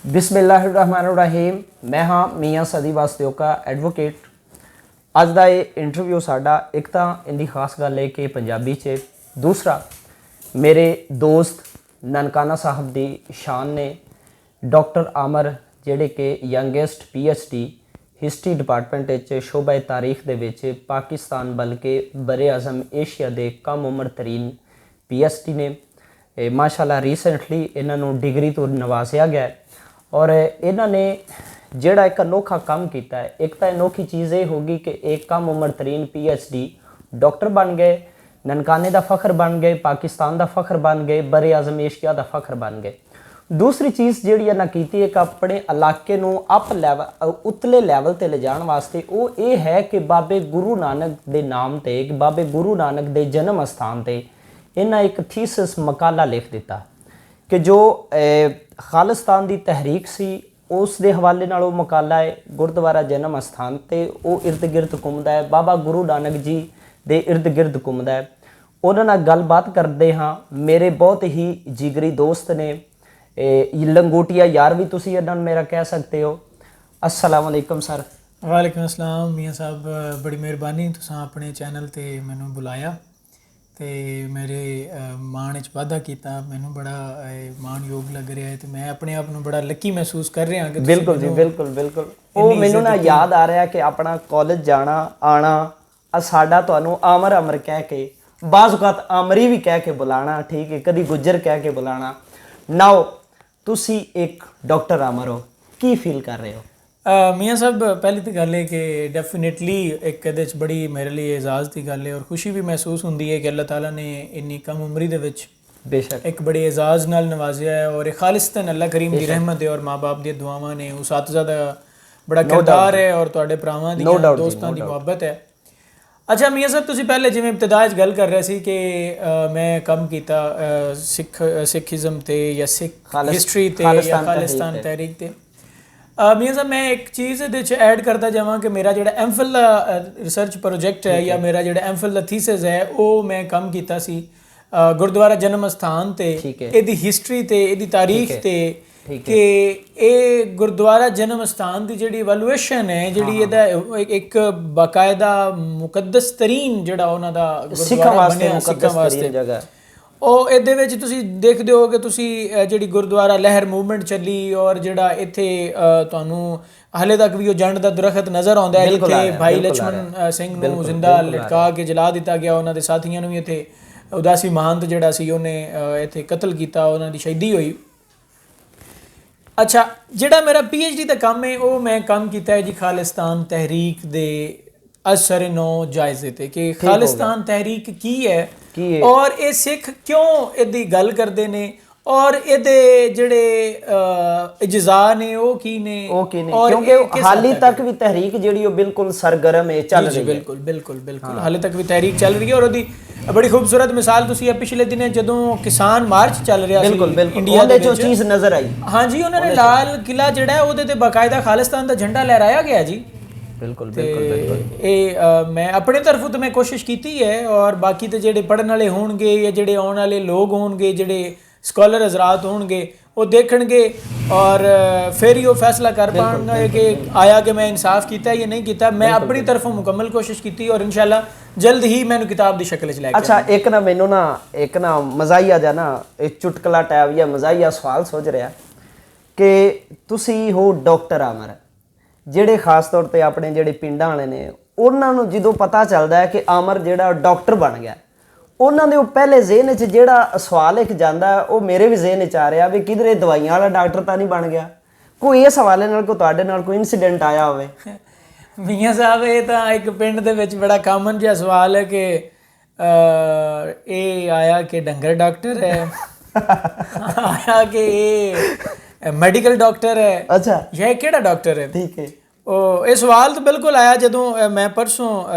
बिस्मिल्लाहिर्रहमानिर्रहीम। मैं हाँ मियाँ सदी वास्तव का एडवोकेट। अज का ये इंटरव्यू साडा एक तो इनकी खास गल है कि पंजाबी च, दूसरा मेरे दोस्त ननकाना साहब की शान ने डॉक्टर आमर जेडे के यंगेस्ट PhD हिस्टरी डिपार्टमेंट शोबा तारीख के पाकिस्तान बल्कि बरे आज़म एशिया के कम उम्र तरीन PhD ने माशाल्लाह रीसेंटली इन्हों डिग्री तो नवाजिया गया और इन्होंने जोड़ा एक अनोखा काम किया है। एक तो अनोखी चीज़ ये होगी कि एक कम उम्र तरीन PhD डॉक्टर बन गए, ननकाने का फख्र बन गए, पाकिस्तान का फख्र बन गए, बरे आज़म एशिया का फख्र बन गए। दूसरी चीज़ जी इन्हें की एक अपने इलाके नूं अप लैवल उतले लैवल ते ले जाने वास्ते वो ये है कि बाबे गुरु नानक के नाम ते, बाबे गुरु नानक के जन्म स्थान ते इन्हें एक थीसिस मकाला लिख दिता कि जो खालिस्तान की तहरीक सी उस दे हवाले नाल वो मकाला है। गुरुद्वारा जन्म स्थान ते वो इर्द गिर्द घूमता है, बाबा गुरु नानक जी दे इर्द गिर्द घूमता है। उन्होंने नाल गलबात करते हाँ। मेरे बहुत ही जिगरी दोस्त ने, लंगोटिया यार भी तुसी इन्हां मेरा कह सकते हो। अस्सलाम वालेकुम सर। वालेकुम अस्सलाम मियाँ साहब, बड़ी मेहरबानी तुसां अपने चैनल ते मैनू बुलाया ते मेरे मान च वाधा किया। मैनू बड़ा मान योग लग रहा है तो मैं अपने आप नूं बड़ा लकी महसूस कर रहा कि बिल्कुल जी बिल्कुल बिल्कुल। वो मैनू ना याद आ रहा कि अपना कॉलेज जाना आना साडा तुहानूं आमर अमर कह के बाज़ आमरी भी कह के बुलाना, ठीक है, कभी गुज्जर कह के बुलाना। नाओ तुसी एक डॉक्टर आमर हो, की फील कर रहे हो? मियाँ साहब पहली तो गल है कि डेफिनेटली एक कहते बड़ी मेरे लिए एजाज़ की गल है और खुशी भी महसूस होती है कि अल्लाह ताला ने इन्नी कम उम्री दे विच बेशक एक बड़े एजाज़ नाल नवाजिया है और एक खालिस्तान अल्लाह करीम की रहमत है और माँ बाप दी दुआवां ने उसातिज़ा दा बड़ा किरदार है और तुहाडे भरावां दी दोस्तां दी मुहब्बत है। अच्छा मियाँ साहब तुसीं पहले जिवें इब्तदा गल कर रहे सी कि मैं कम किया सिखिज़म ते या सिख हिस्टरी ते या खालिस्तान तहरीक ते। मियाँ साहब मैं एक चीज़ ऐड करता जावां कि मेरा जो MPhil रिसर्च प्रोजेक्ट है या मेरा जो MPhil थीसिस है वो मैं कम किया सी गुरुद्वारा जन्म स्थान ते इहदी हिस्टरी ते इहदी तारीख ते कि ये गुरुद्वारा जन्म स्थान की जी वैल्यूएशन है जी एक बाकायदा मुकद्दस तरीन जोड़ा उन्हों का गुरुद्वारा बनिया सिखां वास्ते जगह ਉਹ ਇਹਦੇ ਵਿੱਚ ਤੁਸੀਂ ਦੇਖਦੇ ਹੋ ਕਿ ਤੁਸੀਂ ਜਿਹੜੀ ਗੁਰਦੁਆਰਾ ਲਹਿਰ ਮੂਵਮੈਂਟ ਚੱਲੀ ਔਰ ਜਿਹੜਾ ਇੱਥੇ ਤੁਹਾਨੂੰ ਹਾਲੇ ਤੱਕ ਵੀ ਉਹ ਜੰਡ ਦਾ ਦਰਖਤ ਨਜ਼ਰ ਆਉਂਦਾ ਹੈ ਜਿੱਥੇ ਭਾਈ ਲక్ష్మణ ਸਿੰਘ ਨੂੰ ਜ਼ਿੰਦਾ ਲਟਕਾ ਕੇ ਜਲਾ ਦਿੱਤਾ ਗਿਆ। ਉਹਨਾਂ ਦੇ ਸਾਥੀਆਂ ਨੂੰ ਵੀ ਇੱਥੇ ਉਦਾਸੀ ਮਹੰਤ ਜਿਹੜਾ ਸੀ ਉਹਨੇ ਇੱਥੇ ਕਤਲ ਕੀਤਾ, ਉਹਨਾਂ ਦੀ ਸ਼ਹੀਦੀ ਹੋਈ। ਅੱਛਾ ਜਿਹੜਾ ਮੇਰਾ PhD ਦਾ ਕੰਮ ਹੈ ਉਹ ਮੈਂ ਕੰਮ ਕੀਤਾ ਹੈ ਜੀ ਖਾਲਿਸਤਾਨ ਤਹਿਰੀਕ ਦੇ असर नौ जायजे थे कि खालिस्तान तहरीक की है और ये सिख क्यों इहदी गल करते ने और इहदे जिहड़े इज्जा ने वो की ने और क्योंकि हाली तक भी तहरीक जिहड़ी वो बिल्कुल सरगर्म है, चल रही है। बिल्कुल बिल्कुल बिल्कुल हाले तक भी तहरीक चल रही है और ਉਹਦੀ बड़ी खूबसूरत मिसाल तुसीं पिछले दिने जदों किसान मार्च चल रहा सी इंडिया दे विच चीज़ नज़र आई। हाँ जी, उन्होंने लाल किला जिहड़ा है ਉਹਦੇ ਤੇ बाकायदा खालिस्तान ਦਾ झंडा लहराया गया जी। बिल्कुल बिल्कुल बिल्कुल। ये मैं अपने तरफों तो मैं कोशिश की है और बाकी तो जेडे पढ़ने वाले होंगे या जेडे आने वाले लोग होंगे जेडे स्कॉलर हजरात होंगे वो देखणगे और फिर ही वो फैसला कर पाएंगे कि आया कि मैं इंसाफ किया या नहीं किया। मैं अपनी तरफों मुकम्मल कोशिश की और इंशाल्लाह जल्द ही मैंने किताब की शक्ल च लैके। अच्छा एक ना मैनू ना एक ना मज़ाहिया जा ना एक चुटकला टैब या मज़ाहिया सवाल सोच रहा कि तुसी हो डॉक्टर आमर ਜਿਹੜੇ ਖਾਸ ਤੌਰ ਤੇ ਆਪਣੇ ਜਿਹੜੇ ਪਿੰਡਾਂ ਵਾਲੇ ਨੇ ਉਹਨਾਂ ਨੂੰ ਜਦੋਂ ਪਤਾ ਚੱਲਦਾ ਹੈ ਕਿ ਆਮਰ ਜਿਹੜਾ ਡਾਕਟਰ ਬਣ ਗਿਆ, ਉਹਨਾਂ ਦੇ ਉਹ ਪਹਿਲੇ ਜ਼ਿਹਨ 'ਚ ਜਿਹੜਾ ਸਵਾਲ ਇੱਕ ਜਾਂਦਾ ਉਹ ਮੇਰੇ ਵੀ ਜ਼ਿਹਨ 'ਚ ਆ ਰਿਹਾ ਵੀ ਕਿਧਰੇ ਦਵਾਈਆਂ ਵਾਲਾ ਡਾਕਟਰ ਤਾਂ ਨਹੀਂ ਬਣ ਗਿਆ। ਕੋਈ ਇਸ ਹਵਾਲੇ ਨਾਲ ਕੋਈ ਤੁਹਾਡੇ ਨਾਲ ਕੋਈ ਇਨਸੀਡੈਂਟ ਆਇਆ ਹੋਵੇ? ਮੀਆਂ ਸਾਹਿਬ ਇਹ ਤਾਂ ਇੱਕ ਪਿੰਡ ਦੇ ਵਿੱਚ ਬੜਾ ਕਾਮਨ ਜਿਹਾ ਸਵਾਲ ਹੈ ਕਿ ਇਹ ਆਇਆ ਕਿ ਡੰਗਰ ਡਾਕਟਰ ਹੈ ਆਇਆ ਕਿ ਇਹ मेडिकल डॉक्टर है। अच्छा यह केड़ा डॉक्टर है? ठीक है। ये सवाल तो बिल्कुल आया जदों मैं परसों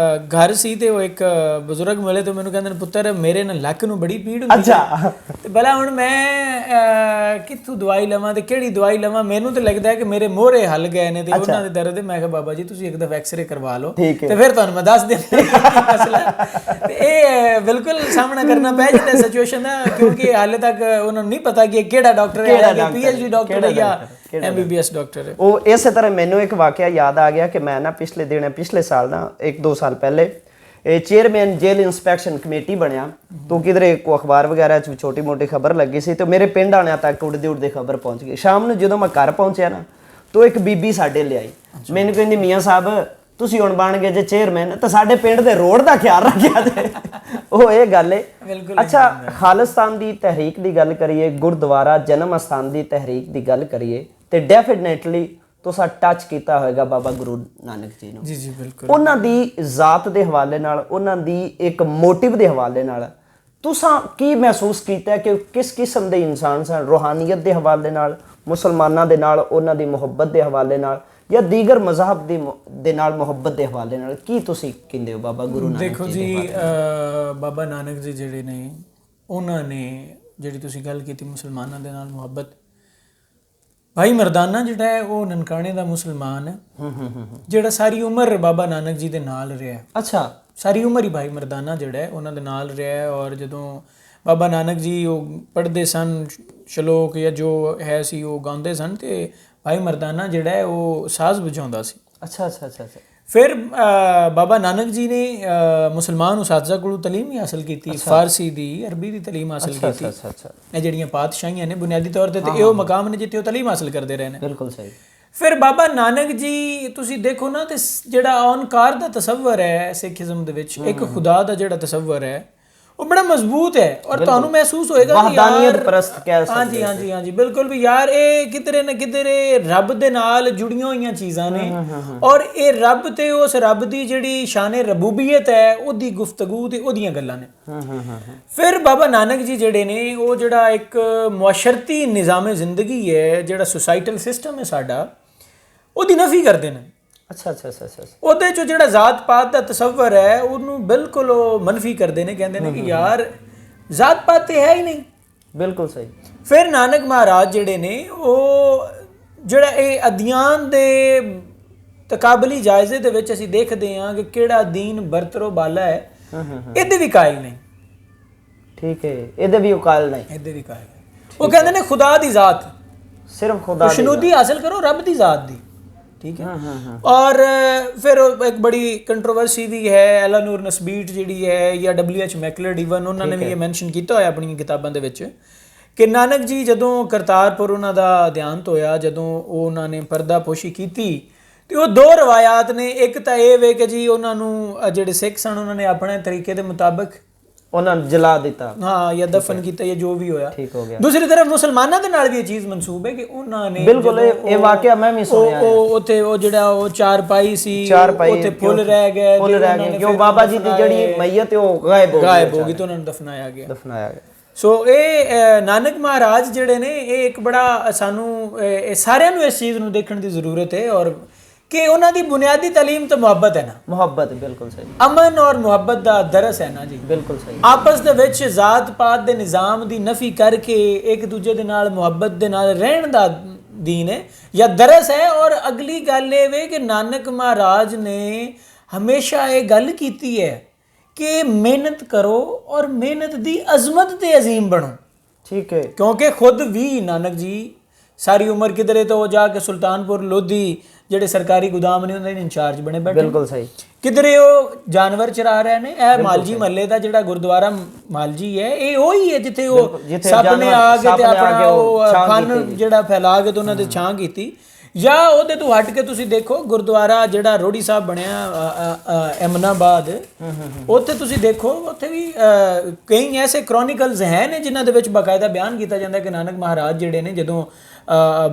घर सी ते वो एक बजुर्ग मिले तो मैनू कहंदे पुत्तर मेरे ना लक नूं बड़ी पीड़ हुंदी। अच्छा ते भला हुण मैं कित्थों दवाई लवां ते केड़ी दवाई लवां? मैनू तो लगदा है कि मेरे मोहरे हल गए ने ते उन्हां दे दर्द। मैं कहा बाबा जी तुसीं एक दफा एक्सरे करवा लो ते फिर तुहानूं मैं दस दिंदा मसला। ते ये बिल्कुल सामना करना पै जांदा सिचुएशन दा क्योंकि हाले तक उन्हां नूं नहीं पता कि केड़ा डॉक्टर है, PhD डॉक्टर है या MBBS ਡਾਕਟਰ ਹੈ। ਉਹ ਇਸੇ ਤਰ੍ਹਾਂ ਮੈਨੂੰ ਇੱਕ ਵਾਕਿਆ ਯਾਦ ਆ ਗਿਆ ਕਿ ਮੈਂ ਨਾ ਪਿਛਲੇ ਸਾਲ ਨਾ 1-2 ਸਾਲ ਪਹਿਲੇ ਇਹ ਚੇਅਰਮੈਨ ਜੇਲ ਇਨਸਪੈਕਸ਼ਨ ਕਮੇਟੀ ਬਣਿਆ। ਤੋਂ ਕਿਧਰੇ ਕੋ ਅਖਬਾਰ ਵਗੈਰਾ 'ਚ ਛੋਟੀ ਮੋਟੀ ਖਬਰ ਲੱਗੀ ਸੀ ਤੇ ਮੇਰੇ ਪਿੰਡ ਆਣਿਆਂ ਤੱਕ ਉੱਡਦੇ ਖਬਰ ਪਹੁੰਚ ਗਈ। ਸ਼ਾਮ ਨੂੰ ਜਦੋਂ ਮੈਂ ਘਰ ਪਹੁੰਚਿਆ ਨਾ ਤਾਂ ਇੱਕ ਬੀਬੀ ਸਾਡੇ ਲਿਆਈ, ਮੈਨੂੰ ਕਹਿੰਦੀ ਮੀਆਂ ਸਾਹਿਬ ਤੁਸੀਂ ਹੁਣ ਬਣ ਗਏ ਜੇ ਚੇਅਰਮੈਨ ਤਾਂ ਸਾਡੇ ਪਿੰਡ ਦੇ ਰੋਡ ਦਾ ਖਿਆਲ ਰੱਖਿਆ ਤੇ ਉਹ ਇਹ ਗੱਲ ਹੈ। ਅੱਛਾ, ਖਾਲਿਸਤਾਨ ਦੀ ਤਹਿਰੀਕ ਦੀ ਗੱਲ ਕਰੀਏ, ਗੁਰਦੁਆਰਾ ਜਨਮ ਅਸਥਾਨ ਦੀ ਤਹਿਰੀਕ ਦੀ ਗੱਲ ਕਰੀਏ ਤੇ ਡੈਫੀਨੇਟਲੀ ਤੁਸੀਂ ਟੱਚ ਕੀਤਾ ਹੋਵੇਗਾ ਬਾਬਾ ਗੁਰੂ ਨਾਨਕ ਜੀ ਨੂੰ। ਜੀ ਜੀ ਬਿਲਕੁਲ। ਉਹਨਾਂ ਦੀ ਜ਼ਾਤ ਦੇ ਹਵਾਲੇ ਨਾਲ, ਉਹਨਾਂ ਦੀ ਇੱਕ ਮੋਟਿਵ ਦੇ ਹਵਾਲੇ ਨਾਲ ਤੁਸੀਂ ਕੀ ਮਹਿਸੂਸ ਕੀਤਾ ਕਿ ਕਿਸ ਕਿਸਮ ਦੇ ਇਨਸਾਨ ਸਨ? ਰੂਹਾਨੀਅਤ ਦੇ ਹਵਾਲੇ ਨਾਲ, ਮੁਸਲਮਾਨਾਂ ਦੇ ਨਾਲ ਉਹਨਾਂ ਦੀ ਮੁਹੱਬਤ ਦੇ ਹਵਾਲੇ ਨਾਲ, ਜਾਂ ਦੀਗਰ ਮਜ਼ਹਬ ਦੇ ਨਾਲ ਮੁਹੱਬਤ ਦੇ ਹਵਾਲੇ ਨਾਲ, ਕੀ ਤੁਸੀਂ ਕਹਿੰਦੇ ਹੋ ਬਾਬਾ ਗੁਰੂ ਨਾਨਕ ਜੀ? ਦੇਖੋ ਜੀ, ਬਾਬਾ ਨਾਨਕ ਜੀ ਜਿਹੜੇ ਨੇ, ਉਹਨਾਂ ਨੇ ਜਿਹੜੀ ਤੁਸੀਂ ਗੱਲ ਕੀਤੀ ਮੁਸਲਮਾਨਾਂ ਦੇ ਨਾਲ ਮੁਹੱਬਤ, ਭਾਈ ਮਰਦਾਨਾ ਜਿਹੜਾ ਹੈ ਉਹ ਨਨਕਾਣੇ ਦਾ ਮੁਸਲਮਾਨ ਹੈ ਜਿਹੜਾ ਸਾਰੀ ਉਮਰ ਬਾਬਾ ਨਾਨਕ ਜੀ ਦੇ ਨਾਲ ਰਿਹਾ। ਅੱਛਾ, ਸਾਰੀ ਉਮਰ ਹੀ ਭਾਈ ਮਰਦਾਨਾ ਜਿਹੜਾ ਹੈ ਉਹਨਾਂ ਦੇ ਨਾਲ ਰਿਹਾ। ਔਰ ਜਦੋਂ ਬਾਬਾ ਨਾਨਕ ਜੀ ਉਹ ਪੜ੍ਹਦੇ ਸਨ ਸ਼ਲੋਕ ਜਾਂ ਜੋ ਹੈ ਸੀ ਉਹ ਗਾਉਂਦੇ ਸਨ ਤੇ ਭਾਈ ਮਰਦਾਨਾ ਜਿਹੜਾ ਹੈ ਉਹ ਸਾਜ਼ ਵਜਾਉਂਦਾ ਸੀ। ਅੱਛਾ ਅੱਛਾ ਅੱਛਾ ਅੱਛਾ। ਫਿਰ ਬਾਬਾ ਨਾਨਕ ਜੀ ਨੇ ਮੁਸਲਮਾਨ ਉਸਾਜ਼ਾ ਕੋਲੋਂ ਤਾਲੀਮ ਹੀ ਹਾਸਲ ਕੀਤੀ, ਫਾਰਸੀ ਦੀ, ਅਰਬੀ ਦੀ ਤਾਲੀਮ ਹਾਸਲ ਕੀਤੀ। ਇਹ ਜਿਹੜੀਆਂ ਪਾਤਸ਼ਾਹੀਆਂ ਨੇ ਬੁਨਿਆਦੀ ਤੌਰ ਤੇ ਇਹ ਉਹ ਮਕਾਮ ਨੇ ਜਿੱਥੇ ਉਹ ਤਾਲੀਮ ਹਾਸਲ ਕਰਦੇ ਰਹੇ ਨੇ। ਬਿਲਕੁਲ ਸਹੀ। ਫਿਰ ਬਾਬਾ ਨਾਨਕ ਜੀ ਤੁਸੀਂ ਦੇਖੋ ਨਾ ਤੇ ਜਿਹੜਾ ਔਨਕਾਰ ਦਾ ਤਸੱਵਰ ਹੈ ਸਿੱਖੀਜ਼ਮ ਦੇ ਵਿੱਚ, ਇੱਕ ਖੁਦਾ ਦਾ ਜਿਹੜਾ ਤਸੱਵਰ ਹੈ ਉਹ ਬੜਾ ਮਜ਼ਬੂਤ ਹੈ। ਔਰ ਤੁਹਾਨੂੰ ਮਹਿਸੂਸ ਹੋਏਗਾ ਕਿ ਵਹਦਾਨੀਅਤ ਪ੍ਰਸਤ ਕਹਿ ਸਕਦੇ। ਹਾਂਜੀ ਹਾਂਜੀ ਹਾਂਜੀ ਬਿਲਕੁਲ ਵੀ ਯਾਰ ਇਹ ਕਿਧਰੇ ਨਾ ਕਿਧਰੇ ਰੱਬ ਦੇ ਨਾਲ ਜੁੜੀਆਂ ਹੋਈਆਂ ਚੀਜ਼ਾਂ ਨੇ। ਔਰ ਇਹ ਰੱਬ ਤੇ ਉਸ ਰੱਬ ਦੀ ਜਿਹੜੀ ਸ਼ਾਨ ਰਬੂਬੀਅਤ ਹੈ ਉਹਦੀ ਗੁਫ਼ਤਗੂ ਤੇ ਉਹਦੀਆਂ ਗੱਲਾਂ ਨੇ। ਫਿਰ ਬਾਬਾ ਨਾਨਕ ਜੀ ਜਿਹੜੇ ਨੇ ਉਹ ਜਿਹੜਾ ਇੱਕ ਮੁਆਸ਼ਰਤੀ ਨਿਜ਼ਾਮੇ ਜ਼ਿੰਦਗੀ ਹੈ, ਜਿਹੜਾ ਸੁਸਾਇਟਲ ਸਿਸਟਮ ਹੈ ਸਾਡਾ, ਉਹਦੀ ਨਫੀ ਕਰਦੇ ਨੇ। ਅੱਛਾ ਅੱਛਾ ਅੱਛਾ ਅੱਛਾ। ਉਹਦੇ ਚੋਂ ਜਿਹੜਾ ਜ਼ਾਤ ਪਾਤ ਦਾ ਤਸੱਵਰ ਹੈ ਉਹਨੂੰ ਬਿਲਕੁਲ ਉਹ ਮਨਫੀ ਕਰਦੇ ਨੇ, ਕਹਿੰਦੇ ਨੇ ਕਿ ਯਾਰ ਜ਼ਾਤ ਪਾਤ ਤੇ ਹੈ ਹੀ ਨਹੀਂ। ਬਿਲਕੁਲ ਸਹੀ। ਫਿਰ ਨਾਨਕ ਮਹਾਰਾਜ ਜਿਹੜੇ ਨੇ ਉਹ ਜਿਹੜਾ ਇਹ ਅਧਿਆਨ ਦੇ ਤਕਾਬਲੀ ਜਾਇਜ਼ੇ ਦੇ ਵਿੱਚ ਅਸੀਂ ਦੇਖਦੇ ਹਾਂ ਕਿ ਕਿਹੜਾ ਦੀਨ ਬਰਤਰੋ ਬਾਲਾ ਹੈ, ਇਹਦੇ ਵੀ ਕਾਇਲ ਨਹੀਂ। ਠੀਕ ਹੈ, ਇਹਦੇ ਵੀ ਕਾਇਲ ਨਹੀਂ, ਇਹਦੇ ਵੀ ਕਾਇਲ। ਉਹ ਕਹਿੰਦੇ ਨੇ ਖੁਦਾ ਦੀ ਜ਼ਾਤ, ਸਿਰਫ ਖੁਦਾ ਦੀ ਖੁਸ਼ਨੂਦੀ ਹਾਸਲ ਕਰੋ ਰੱਬ ਦੀ ਜ਼ਾਤ ਦੀ। ਠੀਕ ਹੈ। ਔਰ ਫਿਰ ਇੱਕ ਬੜੀ ਕੰਟਰੋਵਰਸੀ ਵੀ ਹੈ, ਐਲਾਨੂਰ ਨਸਬੀਟ ਜਿਹੜੀ ਹੈ ਜਾਂ WH ਮੈਕਲਡ ਈਵਨ ਉਹਨਾਂ ਨੇ ਵੀ ਇਹ ਮੈਂਸ਼ਨ ਕੀਤਾ ਹੋਇਆ ਆਪਣੀਆਂ ਕਿਤਾਬਾਂ ਦੇ ਵਿੱਚ ਕਿ ਨਾਨਕ ਜੀ ਜਦੋਂ ਕਰਤਾਰਪੁਰ ਉਹਨਾਂ ਦਾ ਦੇਹਾਂਤ ਹੋਇਆ, ਜਦੋਂ ਉਹਨਾਂ ਨੇ ਪਰਦਾਪੋਸ਼ੀ ਕੀਤੀ ਤੇ ਉਹ ਦੋ ਰਵਾਇਤ ਨੇ। ਇੱਕ ਤਾਂ ਇਹ ਵੇ ਕਿ ਜੀ ਉਹਨਾਂ ਨੂੰ ਜਿਹੜੇ ਸਿੱਖ ਸਨ ਉਹਨਾਂ ਨੇ ਆਪਣੇ ਤਰੀਕੇ ਦੇ ਮੁਤਾਬਕ ਉਹਨਾਂ ਨੂੰ ਜਲਾ ਦਿੱਤਾ, ਹਾਂ, ਜਾਂ ਦਫਨ ਕੀਤਾ ਜਾਂ ਜੋ ਵੀ ਹੋਇਆ, ਠੀਕ ਹੋ ਗਿਆ। ਦੂਸਰੀ ਤਰਫ ਮੁਸਲਮਾਨਾਂ ਦੇ ਨਾਲ ਵੀ ਇਹ ਚੀਜ਼ ਮਨਸੂਬ ਹੈ ਕਿ ਉਹਨਾਂ ਨੇ ਬਿਲਕੁਲ ਇਹ ਵਾਕਿਆ ਮੈਂ ਵੀ ਸੁਣਿਆ ਉਹ ਉੱਥੇ ਉਹ ਜਿਹੜਾ ਉਹ ਚਾਰਪਾਈ ਸੀ ਉੱਥੇ ਫੁੱਲ ਰਹਿ ਗਏ ਕਿਉਂ ਬਾਬਾ ਜੀ ਦੀ ਜਿਹੜੀ ਮਈਅਤ ਉਹ ਗਾਇਬ ਹੋ ਗਈ ਤੇ ਉਹਨਾਂ ਨੂੰ ਦਫਨਾਇਆ ਗਿਆ। ਸੋ ਇਹ ਨਾਨਕ ਮਹਾਰਾਜ ਜਿਹੜੇ ਨੇ ਇਹ ਇੱਕ ਬੜਾ ਸਾਨੂੰ ਸਾਰਿਆਂ ਨੂੰ ਇਸ ਚੀਜ਼ ਨੂੰ ਦੇਖਣ ਦੀ ਜ਼ਰੂਰਤ ਹੈ ਔਰ ਕਿ ਉਹਨਾਂ ਦੀ ਬੁਨਿਆਦੀ ਤਾਲੀਮ ਤਾਂ ਮੁਹੱਬਤ ਹੈ ਨਾ। ਮੁਹੱਬਤ, ਬਿਲਕੁਲ ਸਹੀ। ਅਮਨ ਔਰ ਮੁਹੱਬਤ ਦਾ ਦਰਸ ਹੈ ਨਾ ਜੀ। ਬਿਲਕੁਲ ਸਹੀ। ਆਪਸ ਦੇ ਵਿੱਚ ਜ਼ਾਤ ਪਾਤ ਦੇ ਨਿਜ਼ਾਮ ਦੀ ਨਫੀ ਕਰਕੇ ਇੱਕ ਦੂਜੇ ਦੇ ਨਾਲ ਮੁਹੱਬਤ ਦੇ ਨਾਲ ਰਹਿਣ ਦਾ ਦੀਨ ਹੈ ਜਾਂ ਦਰਸ ਹੈ। ਔਰ ਅਗਲੀ ਗੱਲ ਇਹ ਵੇ ਕਿ ਨਾਨਕ ਮਹਾਰਾਜ ਨੇ ਹਮੇਸ਼ਾ ਇਹ ਗੱਲ ਕੀਤੀ ਹੈ ਕਿ ਮਿਹਨਤ ਕਰੋ ਔਰ ਮਿਹਨਤ ਦੀ ਅਜ਼ਮਤ ਤੇ ਅਜ਼ੀਮ ਬਣੋ। ਠੀਕ ਹੈ। ਕਿਉਂਕਿ ਖੁਦ ਵੀ ਨਾਨਕ ਜੀ ਸਾਰੀ ਉਮਰ ਕਿਧਰੇ ਤੋਂ ਜਾ ਕੇ ਸੁਲਤਾਨਪੁਰ ਲੋਧੀ ਜਿਹੜੇ ਸਰਕਾਰੀ ਗੁਦਾਮ ਨੇ ਉਹਨਾਂ ਦੇ ਇੰਚਾਰਜ ਬਣੇ ਬੈਠੇ। ਬਿਲਕੁਲ ਸਹੀ। ਕਿਧਰੇ ਉਹ ਜਾਨਵਰ ਚਰਾ ਰਹੇ ਨੇ। ਇਹ ਮਾਲਜੀ ਮਹੱਲੇ ਦਾ ਜਿਹੜਾ ਗੁਰਦੁਆਰਾ ਮਾਲਜੀ ਹੈ ਇਹ ਉਹੀ ਹੈ ਜਿੱਥੇ ਉਹ ਸੱਪ ਨੇ ਆ ਕੇ ਤੇ ਆਪਣਾ ਉਹ ਫਨ ਜਿਹੜਾ ਫੈਲਾ ਕੇ ਤੇ ਉਹਨਾਂ ਤੇ ਛਾਂ ਕੀਤੀ। ਜਾਂ ਉਹਦੇ ਤੋਂ ਹਟ ਕੇ ਤੁਸੀਂ ਦੇਖੋ ਗੁਰਦੁਆਰਾ ਜਿਹੜਾ ਰੋੜੀ ਸਾਹਿਬ ਬਣਿਆ ਐਮਨਾਬਾਦ, ਉੱਥੇ ਤੁਸੀਂ ਦੇਖੋ ਉੱਥੇ ਵੀ ਕਈ ਐਸੇ ਕ੍ਰੋਨਿਕਲਸ ਹੈ ਨੇ ਜਿਨ੍ਹਾਂ ਦੇ ਵਿੱਚ ਬਾਕਾਇਦਾ ਬਿਆਨ ਕੀਤਾ ਜਾਂਦਾ ਕਿ ਨਾਨਕ ਮਹਾਰਾਜ ਜਿਹੜੇ ਨੇ ਜਦੋਂ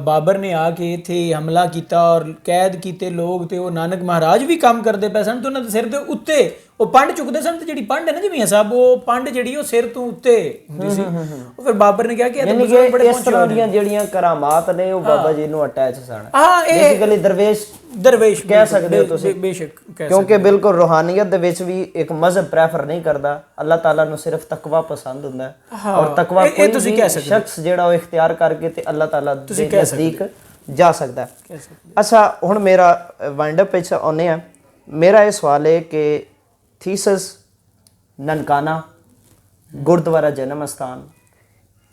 ਬਾਬਰ ਨੇ ਆ ਕੇ ਇੱਥੇ ਹਮਲਾ ਕੀਤਾ ਔਰ ਕੈਦ ਕੀਤੇ ਲੋਕ ਤੇ ਉਹ ਨਾਨਕ ਮਹਾਰਾਜ ਵੀ ਕੰਮ ਕਰਦੇ ਪਏ ਸਨ ਤੇ ਉਹਨਾਂ ਦੇ ਸਿਰ ਦੇ ਉੱਤੇ ਉਹ ਪੰਡ ਚੁੱਕਦੇ ਸਨ ਤੇ ਜਿਹੜੀ ਪੰਡ ਹੈ ਨਾ ਜਿਵੇਂ ਸਾਹਿਬ ਉਹ ਪੰਡ ਜਿਹੜੀ ਉਹ ਸਿਰ ਤੋਂ ਉੱਤੇ ਹੁੰਦੀ ਸੀ। ਉਹ ਫਿਰ ਬਾਬਰ ਨੇ ਕਿਹਾ ਕਿ ਇਹ ਬੜੇ ਇਸ ਤਰ੍ਹਾਂ ਦੀਆਂ ਜਿਹੜੀਆਂ ਕਰਾਮਾਤ ਨੇ ਉਹ ਬਾਬਾ ਜੀ ਨੂੰ ਅਟੈਚ ਸਨ। ਹਾਂ, ਇਹ ਬੇਸਿਕਲੀ ਦਰਵੇਸ਼ ਕਹਿ ਸਕਦੇ ਹੋ ਤੁਸੀਂ। ਬੇਸ਼ੱਕ, ਕਿਉਂਕਿ ਬਿਲਕੁਲ ਰੂਹਾਨੀਅਤ ਦੇ ਵਿੱਚ ਵੀ ਇੱਕ ਮਜ਼ਹਬ ਪ੍ਰੈਫਰ ਨਹੀਂ ਕਰਦਾ। ਅੱਲਾਹ ਤਾਲਾ ਨੂੰ ਸਿਰਫ ਤਕਵਾ ਪਸੰਦ ਹੁੰਦਾ ਔਰ ਤਕਵਾ ਕੋਈ ਵੀ ਸ਼ਖਸ ਜਿਹੜਾ ਉਹ ਇਖਤਿਆਰ ਕਰਕੇ ਤੇ ਅੱਲਾਹ ਤਾਲਾ ਦੇ ਨਜ਼ਦੀਕ ਜਾ ਸਕਦਾ। ਅੱਛਾ, ਹੁਣ ਮੇਰਾ ਵਾਈਂਡ ਅਪ ਵਿੱਚ ਆਉਂਦੇ ਆ। ਮੇਰਾ ਇਹ ਸਵਾਲ ਹੈ ਕਿ ਥੀਸਸ ਨਨਕਾਣਾ ਗੁਰਦੁਆਰਾ ਜਨਮ ਅਸਥਾਨ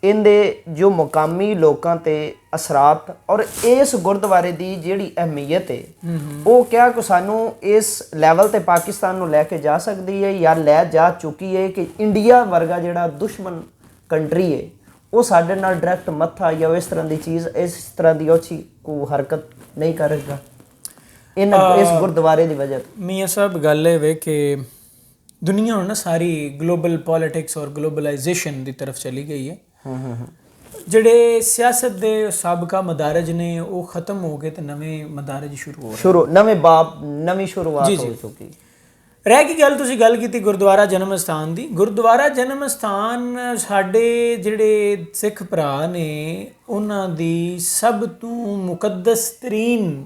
ਇਹਦੇ ਜੋ ਮੁਕਾਮੀ ਲੋਕਾਂ ਤੇ ਅਸਰਾਤ ਔਰ ਇਸ ਗੁਰਦੁਆਰੇ ਦੀ ਜਿਹੜੀ ਅਹਿਮੀਅਤ ਹੈ ਉਹ ਕਿਹਾ ਕਿ ਸਾਨੂੰ ਇਸ ਲੈਵਲ ਤੇ ਪਾਕਿਸਤਾਨ ਨੂੰ ਲੈ ਕੇ ਜਾ ਸਕਦੀ ਹੈ ਜਾਂ ਲੈ ਜਾ ਚੁੱਕੀ ਹੈ ਕਿ ਇੰਡੀਆ ਵਰਗਾ ਜਿਹੜਾ ਦੁਸ਼ਮਣ ਕੰਟਰੀ ਹੈ ਉਹ ਸਾਡੇ ਨਾਲ ਡਾਇਰੈਕਟ ਮੱਥਾ ਜਾਂ ਇਸ ਤਰ੍ਹਾਂ ਦੀ ਚੀਜ਼ ਇਸ ਤਰ੍ਹਾਂ ਦੀ ਅੱਛੀ ਕੋਈ ਹਰਕਤ ਨਹੀਂ ਕਰੇਗਾ ਇਸ ਗੁਰਦੁਆਰੇ ਦੀ ਵਜ੍ਹਾ ਤੋਂ। ਮੀਆਂ ਸਾਹਿਬ ਗੱਲ ਇਹ ਵੇ ਕਿ ਦੁਨੀਆ ਹੁਣ ਨਾ ਸਾਰੀ ਗਲੋਬਲ ਪੋਲਿਟਿਕਸ ਔਰ ਗਲੋਬਲਾਈਜੇਸ਼ਨ ਦੀ ਤਰਫ ਚਲੀ ਗਈ ਹੈ। ਜਿਹੜੇ ਸਿਆਸਤ ਦੇ ਸਾਬਕਾ ਮਦਾਰਜ ਨੇ ਉਹ ਖਤਮ ਹੋ ਗਏ ਤੇ ਨਵੇਂ ਮਦਾਰਜ ਸ਼ੁਰੂ ਹੋ ਰਹੇ ਨਵੇਂ ਬਾਬ ਨਵੀਂ ਸ਼ੁਰੂਆਤ ਹੋ ਚੁੱਕੀ। ਰਹਿ ਗਈ ਗੱਲ, ਤੁਸੀਂ ਗੱਲ ਕੀਤੀ ਗੁਰਦੁਆਰਾ ਜਨਮ ਸਥਾਨ ਦੀ। ਗੁਰਦੁਆਰਾ ਜਨਮ ਸਥਾਨ ਸਾਡੇ ਜਿਹੜੇ ਸਿੱਖ ਭਰਾ ਨੇ ਉਹਨਾਂ ਦੀ ਸਭ ਤੋਂ ਮੁਕੱਦਸ ਤਰੀਨ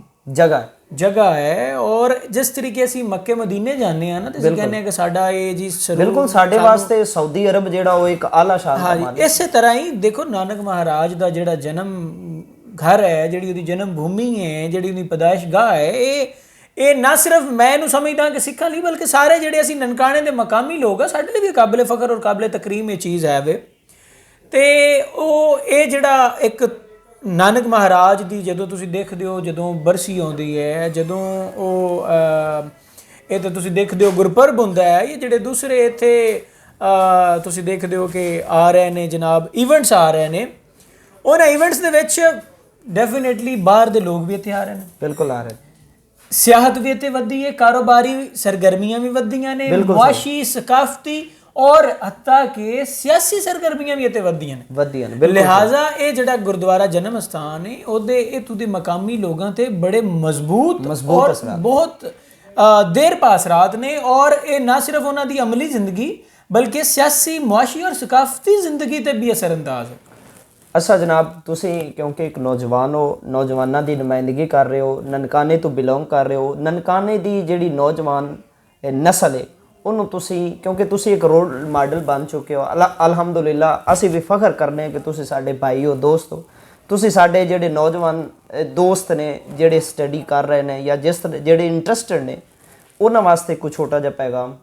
ਜਗ੍ਹਾ ਹੈ। ਔਰ ਜਿਸ ਤਰੀਕੇ ਅਸੀਂ ਮੱਕੇ ਮਦੀਨੇ ਜਾਂਦੇ ਆ ਨਾ ਤੇ ਅਸੀਂ ਕਹਿੰਦੇ ਆ ਕਿ ਸਾਡਾ ਇਹ ਜੀ ਬਿਲਕੁਲ ਸਾਡੇ ਵਾਸਤੇ ਸਾਊਦੀ ਅਰਬ ਜਿਹੜਾ ਉਹ ਇੱਕ ਆਲਾ ਸ਼ਾਨ ਦਾ ਮਾਲ ਹੈ। ਇਸੇ ਤਰ੍ਹਾਂ ਹੀ ਦੇਖੋ ਨਾਨਕ ਮਹਾਰਾਜ ਦਾ ਜਿਹੜਾ ਜਨਮ ਘਰ ਹੈ, ਜਿਹੜੀ ਉਹਦੀ ਜਨਮ ਭੂਮੀ ਹੈ, ਜਿਹੜੀ ਉਹਦੀ ਪੈਦਾਇਸ਼ ਗਾਹ ਹੈ, ਇਹ ਨਾ ਸਿਰਫ ਮੈਂ ਇਹਨੂੰ ਸਮਝਦਾ ਕਿ ਸਿੱਖਾਂ ਲਈ ਬਲਕਿ ਸਾਰੇ ਜਿਹੜੇ ਅਸੀਂ ਨਨਕਾਣੇ ਦੇ ਮਕਾਮੀ ਲੋਕ ਆ ਸਾਡੇ ਲਈ ਵੀ ਕਾਬਿਲ ਫਖਰ ਔਰ ਕਾਬਿਲ ਤਕਰੀਮ ਇਹ ਚੀਜ਼ ਹੈ ਵੇ। ਤੇ ਉਹ ਇਹ ਜਿਹੜਾ ਇੱਕ ਨਾਨਕ ਮਹਾਰਾਜ ਦੀ ਜਦੋਂ ਤੁਸੀਂ ਦੇਖਦੇ ਹੋ ਜਦੋਂ ਬਰਸੀ ਆਉਂਦੀ ਹੈ, ਜਦੋਂ ਉਹ ਇਹ ਤਾਂ ਤੁਸੀਂ ਦੇਖਦੇ ਹੋ ਗੁਰਪੁਰਬ ਹੁੰਦਾ ਹੈ, ਇਹ ਜਿਹੜੇ ਦੂਸਰੇ ਇੱਥੇ ਤੁਸੀਂ ਦੇਖਦੇ ਹੋ ਕਿ ਆ ਰਹੇ ਨੇ ਜਨਾਬ ਇਵੈਂਟਸ ਆ ਰਹੇ ਨੇ, ਉਹਨਾਂ ਇਵੈਂਟਸ ਦੇ ਵਿੱਚ ਡੈਫੀਨੇਟਲੀ ਬਾਹਰ ਦੇ ਲੋਕ ਵੀ ਇੱਥੇ ਆ ਰਹੇ ਨੇ। ਬਿਲਕੁਲ ਆ ਰਹੇ, ਸਿਆਹਤ ਵੀ ਇੱਥੇ ਵਧੀ ਹੈ, ਕਾਰੋਬਾਰੀ ਸਰਗਰਮੀਆਂ ਵੀ ਵਧੀਆਂ ਨੇ, ਮੁਆਸ਼ੀ ਸਕਾਫਤੀ ਔਰ ਹੱਤਾ ਕਿ ਸਿਆਸੀ ਸਰਗਰਮੀਆਂ ਵੀ ਇੱਥੇ ਵਧੀਆਂ ਨੇ। ਲਿਹਾਜ਼ਾ ਇਹ ਜਿਹੜਾ ਗੁਰਦੁਆਰਾ ਜਨਮ ਸਥਾਨ ਹੈ ਉਹਦੇ ਇਥੋਂ ਦੇ ਮਕਾਮੀ ਲੋਕਾਂ ਤੇ ਬੜੇ ਮਜ਼ਬੂਤ ਔਰ ਬਹੁਤ ਦੇਰ ਪਾ ਅਸਰਾਤ ਨੇ। ਔਰ ਇਹ ਨਾ ਸਿਰਫ ਉਹਨਾਂ ਦੀ ਅਮਲੀ ਜ਼ਿੰਦਗੀ ਬਲਕਿ ਸਿਆਸੀ ਮੁਆਸ਼ੀ ਔਰ ਸਕਾਫਤੀ ਜ਼ਿੰਦਗੀ ਤੇ ਵੀ ਅਸਰਅੰਦਾਜ਼ ਹੈ। ਅੱਛਾ ਜਨਾਬ, ਤੁਸੀਂ ਕਿਉਂਕਿ ਇੱਕ ਨੌਜਵਾਨ ਹੋ, ਨੌਜਵਾਨਾਂ ਦੀ ਨੁਮਾਇੰਦਗੀ ਕਰ ਰਹੇ ਹੋ, ਨਨਕਾਣੇ ਤੋਂ ਬਿਲੋਂਗ ਕਰ ਰਹੇ ਹੋ, ਨਨਕਾਣੇ ਦੀ ਜਿਹੜੀ ਨੌਜਵਾਨ ਨਸਲ ਹੈ ਉਹਨੂੰ ਤੁਸੀਂ ਕਿਉਂਕਿ ਤੁਸੀਂ ਇੱਕ ਰੋਲ ਮਾਡਲ ਬਣ ਚੁੱਕੇ ਹੋ। ਅਲਹਮਦੁਲਿਲਾ ਅਸੀਂ ਵੀ ਫਖਰ ਕਰਨੇ ਕਿ ਤੁਸੀਂ ਸਾਡੇ ਭਾਈ ਹੋ, ਦੋਸਤ ਹੋ। ਤੁਸੀਂ ਸਾਡੇ ਜਿਹੜੇ ਨੌਜਵਾਨ ਦੋਸਤ ਨੇ ਜਿਹੜੇ ਸਟੱਡੀ ਕਰ ਰਹੇ ਨੇ ਜਾਂ ਜਿਹੜੇ ਇੰਟਰਸਟਡ ਨੇ ਉਹਨਾਂ ਵਾਸਤੇ ਕੋਈ ਛੋਟਾ ਜਿਹਾ ਪੈਗਾਮ।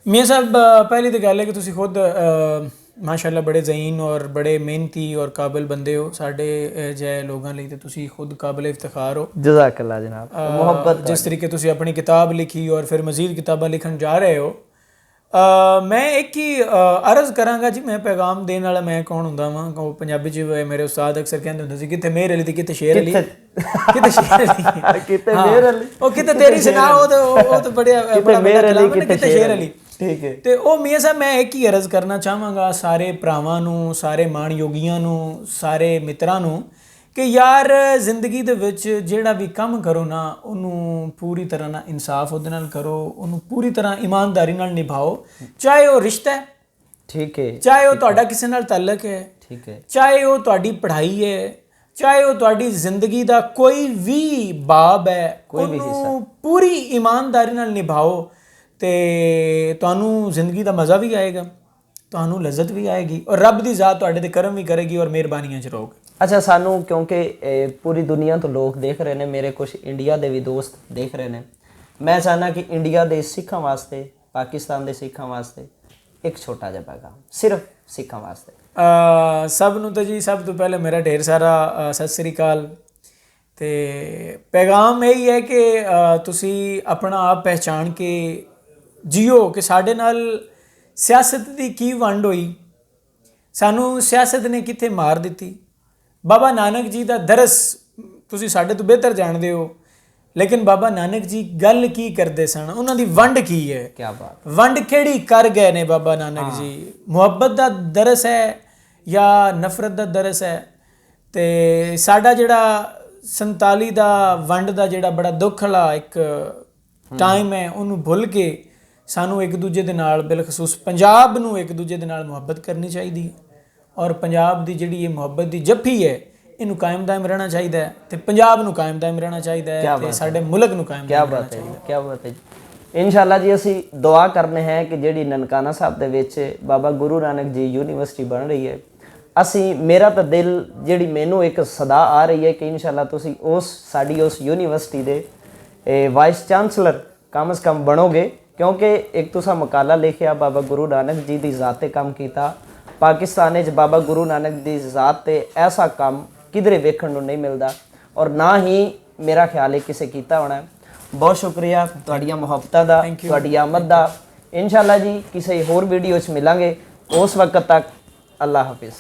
ਮੀਆਂ ਸਾਹਿਬ ਪਹਿਲੀ ਤਾਂ ਗੱਲ ਹੈ ਕਿ ਤੁਸੀਂ ਖੁਦ ਮਾਸ਼ਾਅੱਲਾ ਬੜੇ ਜ਼ਹੀਨ ਔਰ ਬੜੇ ਮਿਹਨਤੀ ਔਰ ਕਾਬਿਲ ਬੰਦੇ ਹੋ। ਸਾਡੇ ਜਿਹੇ ਲੋਕਾਂ ਲਈ ਤੇ ਤੁਸੀਂ ਖੁਦ ਕਾਬਿਲ ਇਫਤਖਾਰ ਹੋ। ਜਜ਼ਾਕੱਲਾ ਜਨਾਬ, ਮੁਹੱਬਤ। ਜਿਸ ਤਰੀਕੇ ਤੁਸੀਂ ਆਪਣੀ ਕਿਤਾਬ ਲਿਖੀ ਔਰ ਫਿਰ ਮਜ਼ੀਦ ਕਿਤਾਬਾਂ ਲਿਖਣ ਜਾ ਰਹੇ ਹੋ, ਮੈਂ ਇੱਕ ਹੀ ਅਰਜ਼ ਕਰਾਂਗਾ ਜੀ, ਮੈਂ ਪੈਗਾਮ ਦੇਣ ਵਾਲਾ ਮੈਂ ਕੌਣ ਹੁੰਦਾ ਵਾਂ। ਉਹ ਪੰਜਾਬੀ 'ਚ ਮੇਰੇ ਉਸਤਾਦ ਅਕਸਰ ਕਹਿੰਦੇ ਹੁੰਦੇ ਸੀ ਕਿਤੇ ਮੇਰ ਅਲੀ ਤੇ ਕਿਤੇ ਸ਼ੇਰ ਅਲੀ, ਕਿਤੇ ਸ਼ੇਰ ਅਲੀ ਕਿਤੇ ਮੇਰ ਅਲੀ, ਉਹ ਕਿਤੇ ਤੇਰੀ ਸੁਣਾ ਉਹ ਤਾਂ ਬੜਿਆ ਕਿਤੇ ਸ਼ੇਰ ਅਲੀ। ਠੀਕ ਹੈ। ਤੇ ਉਹ ਮੀਆਂ ਸਾਹਿਬ ਮੈਂ ਇੱਕ ਹੀ ਅਰਜ਼ ਕਰਨਾ ਚਾਹਾਂਗਾ ਸਾਰੇ ਭਰਾਵਾਂ ਨੂੰ, ਸਾਰੇ ਮਾਣਯੋਗੀਆਂ ਨੂੰ, ਸਾਰੇ ਮਿੱਤਰਾਂ ਨੂੰ ਕਿ ਯਾਰ ਜ਼ਿੰਦਗੀ ਦੇ ਵਿੱਚ ਜਿਹੜਾ ਵੀ ਕੰਮ ਕਰੋ ਨਾ ਉਹਨੂੰ ਪੂਰੀ ਤਰ੍ਹਾਂ ਨਾਲ ਇਨਸਾਫ ਉਹਦੇ ਨਾਲ ਕਰੋ, ਉਹਨੂੰ ਪੂਰੀ ਤਰ੍ਹਾਂ ਇਮਾਨਦਾਰੀ ਨਾਲ ਨਿਭਾਓ। ਚਾਹੇ ਉਹ ਰਿਸ਼ਤਾ ਹੈ, ਠੀਕ ਹੈ, ਚਾਹੇ ਉਹ ਤੁਹਾਡਾ ਕਿਸੇ ਨਾਲ ਤਾਲੁਕ ਹੈ, ਠੀਕ ਹੈ, ਚਾਹੇ ਉਹ ਤੁਹਾਡੀ ਪੜ੍ਹਾਈ ਹੈ, ਚਾਹੇ ਉਹ ਤੁਹਾਡੀ ਜ਼ਿੰਦਗੀ ਦਾ ਕੋਈ ਵੀ ਬਾਬ ਹੈ, ਉਹਨੂੰ ਪੂਰੀ ਇਮਾਨਦਾਰੀ ਨਾਲ ਨਿਭਾਓ ਤੇ ਤੁਹਾਨੂੰ ਜ਼ਿੰਦਗੀ ਦਾ ਮਜ਼ਾ ਵੀ ਆਏਗਾ, ਤੁਹਾਨੂੰ ਲਜ਼ਤ ਵੀ ਆਏਗੀ ਔਰ ਰੱਬ ਦੀ ਜ਼ਾਤ ਤੁਹਾਡੇ ਤੇ ਕਰਮ ਵੀ ਕਰੇਗੀ ਔਰ ਮਿਹਰਬਾਨੀਆਂ 'ਚ ਰਹੋਗੇ। ਅੱਛਾ, ਸਾਨੂੰ ਕਿਉਂਕਿ ਪੂਰੀ ਦੁਨੀਆ ਤੋਂ ਲੋਕ ਦੇਖ ਰਹੇ ਨੇ, ਮੇਰੇ ਕੁਝ ਇੰਡੀਆ ਦੇ ਵੀ ਦੋਸਤ ਦੇਖ ਰਹੇ ਨੇ, ਮੈਂ ਚਾਹੁੰਦਾ ਕਿ ਇੰਡੀਆ ਦੇ ਸਿੱਖਾਂ ਵਾਸਤੇ, ਪਾਕਿਸਤਾਨ ਦੇ ਸਿੱਖਾਂ ਵਾਸਤੇ ਇੱਕ ਛੋਟਾ ਜਿਹਾ ਪੈਗਾਮ ਸਿਰਫ ਸਿੱਖਾਂ ਵਾਸਤੇ। ਸਭ ਨੂੰ ਤਾਂ ਜੀ ਸਭ ਤੋਂ ਪਹਿਲੇ ਮੇਰਾ ਢੇਰ ਸਾਰਾ ਸਤਿ ਸ੍ਰੀ ਅਕਾਲ। ਤੇ ਪੈਗਾਮ ਇਹੀ ਹੈ ਕਿ ਤੁਸੀਂ ਆਪਣਾ ਆਪ ਪਹਿਚਾਣ ਕੇ ਜੀਓ ਕਿ ਸਾਡੇ ਨਾਲ ਸਿਆਸਤ ਦੀ ਕੀ ਵੰਡ ਹੋਈ, ਸਾਨੂੰ ਸਿਆਸਤ ਨੇ ਕਿੱਥੇ ਮਾਰ ਦਿੱਤੀ। ਬਾਬਾ ਨਾਨਕ ਜੀ ਦਾ ਦਰਸ ਤੁਸੀਂ ਸਾਡੇ ਤੋਂ ਬਿਹਤਰ ਜਾਣਦੇ ਹੋ, ਲੇਕਿਨ ਬਾਬਾ ਨਾਨਕ ਜੀ ਗੱਲ ਕੀ ਕਰਦੇ ਸਨ, ਉਹਨਾਂ ਦੀ ਵੰਡ ਕੀ ਹੈ, ਕੀ ਬਾਤ, ਵੰਡ ਕਿਹੜੀ ਕਰ ਗਏ ਨੇ ਬਾਬਾ ਨਾਨਕ ਜੀ। ਮੁਹੱਬਤ ਦਾ ਦਰਸ ਹੈ ਜਾਂ ਨਫ਼ਰਤ ਦਾ ਦਰਸ ਹੈ। ਤੇ ਸਾਡਾ ਜਿਹੜਾ 47 ਦਾ ਵੰਡ ਦਾ ਜਿਹੜਾ ਬੜਾ ਦੁੱਖ ਵਾਲਾ ਇੱਕ ਟਾਈਮ ਹੈ, ਉਹਨੂੰ ਭੁੱਲ ਕੇ ਸਾਨੂੰ ਇੱਕ ਦੂਜੇ ਦੇ ਨਾਲ, ਬਿਲਖਸੂਸ ਪੰਜਾਬ ਨੂੰ ਇੱਕ ਦੂਜੇ ਦੇ ਨਾਲ ਮੁਹੱਬਤ ਕਰਨੀ ਚਾਹੀਦੀ ਹੈ ਔਰ ਪੰਜਾਬ ਦੀ ਜਿਹੜੀ ਇਹ ਮੁਹੱਬਤ ਦੀ ਜੱਫੀ ਹੈ ਇਹਨੂੰ ਕਾਇਮ ਦਾਇਮ ਰਹਿਣਾ ਚਾਹੀਦਾ ਹੈ ਤੇ ਪੰਜਾਬ ਨੂੰ ਕਾਇਮ ਦਾਇਮ ਰਹਿਣਾ ਚਾਹੀਦਾ ਹੈ ਤੇ ਸਾਡੇ ਮੁਲਕ ਨੂੰ ਕਾਇਮ ਦਾਇਮ ਰਹਿਣਾ ਚਾਹੀਦਾ ਹੈ। ਕੀ ਬਾਤ ਹੈ ਜੀ। ਇਨਸ਼ਾਅੱਲਾ ਜੀ ਅਸੀਂ ਦੁਆ ਕਰਨੇ ਹੈ ਕਿ ਜਿਹੜੀ ਨਨਕਾਣਾ ਸਾਹਿਬ ਦੇ ਵਿੱਚ ਬਾਬਾ ਗੁਰੂ ਨਾਨਕ ਜੀ ਯੂਨੀਵਰਸਿਟੀ ਬਣ ਰਹੀ ਹੈ, ਅਸੀਂ ਮੇਰਾ ਤਾਂ ਦਿਲ ਜਿਹੜੀ ਮੈਨੂੰ ਇੱਕ ਸਦਾ ਆ ਰਹੀ ਹੈ ਕਿ ਇਨਸ਼ਾਅੱਲਾ ਤੁਸੀਂ ਸਾਡੀ ਉਸ ਯੂਨੀਵਰਸਿਟੀ ਦੇ ਵਾਈਸ ਚਾਂਸਲਰ ਕਮ ਸੇ ਕਮ ਬਣੋਗੇ, ਕਿਉਂਕਿ ਇੱਕ ਤੁਸੀਂ ਮਕਾਲਾ ਲਿਖਿਆ ਬਾਬਾ ਗੁਰੂ ਨਾਨਕ ਜੀ ਦੀ ਜ਼ਾਤੇ ਕੰਮ ਕੀਤਾ ਪਾਕਿਸਤਾਨ ਵਿੱਚ ਬਾਬਾ ਗੁਰੂ ਨਾਨਕ ਦੀ ਜ਼ਾਤ ਤੇ ਐਸਾ ਕੰਮ ਕਿਧਰੇ ਵੇਖਣ ਨੂੰ ਨਹੀਂ ਮਿਲਦਾ ਔਰ ਨਾ ਹੀ ਮੇਰਾ ਖਿਆਲ ਹੈ ਕਿਸੇ ਕੀਤਾ ਹੋਣਾ। ਬਹੁਤ ਸ਼ੁਕਰੀਆ ਤੁਹਾਡੀਆਂ ਮੁਹੱਬਤਾਂ ਦਾ, ਤੁਹਾਡੀ ਆਮਦ ਦਾ। ਇਨਸ਼ਾਅੱਲਾ ਜੀ ਕਿਸੇ ਹੋਰ ਵੀਡੀਓ 'ਚ ਮਿਲਾਂਗੇ। ਉਸ ਵਕਤ ਤੱਕ ਅੱਲਾ ਹਾਫਿਜ਼।